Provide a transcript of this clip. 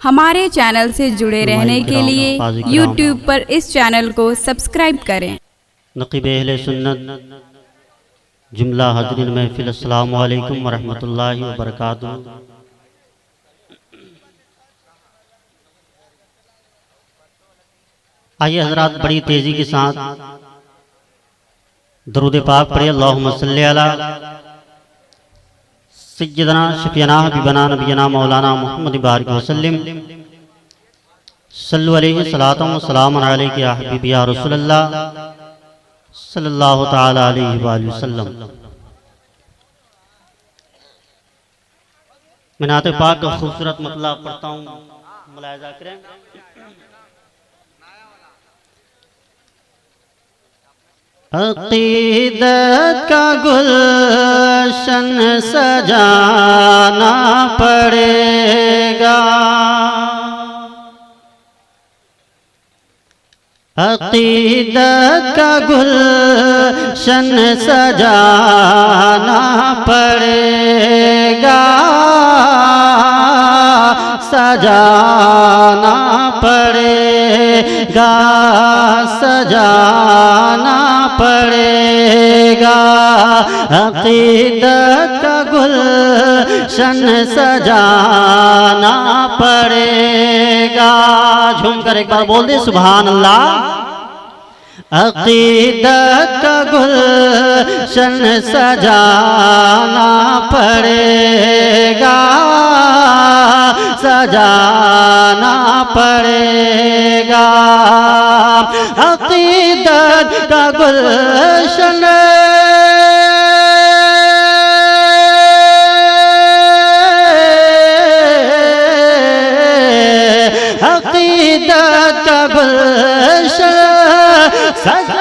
हमारे चैनल से जुड़े रहने के लिए YouTube पर इस चैनल को सब्सक्राइब करें। नक़ीब अहले सुन्नत जुमला हाज़रीन महफ़िल, अस्सलामु अलैकुम वरहमतुल्लाहि वबरकातुहू। आइए हज़रात, बड़ी तेज़ी के साथ दरूद पाक पढ़े। अल्लाहुम्मा सल्ली अला सय्यदना शफ़ीना हबीबना नबीना मौलाना मुहम्मद बारिक वसल्लम। सल्लु अलैहि सलातम व सलामुन अलैका या हबीबी या रसूलल्लाह सल्लल्लाहु तआला अलैहि वसल्लम। मैं नात पाक का खूबसूरत मतला पढ़ता हूँ, मुलाहिज़ा करें। अक़ीदत का गुलशन सजाना पड़ेगा, अक़ीदत का गुलशन सजाना पड़ेगा, सजाना पड़ेगा, सजाना पड़ेगा। अक़ीदत का गुलशन सजाना पड़ेगा। झूम कर एक बार बोल दे सुभान अल्लाह। अक़ीदत का गुलशन सजाना पड़ेगा, सजाना पड़ेगा। अक़ीदत का गुलशन अक़ीदत का गुलशन सजा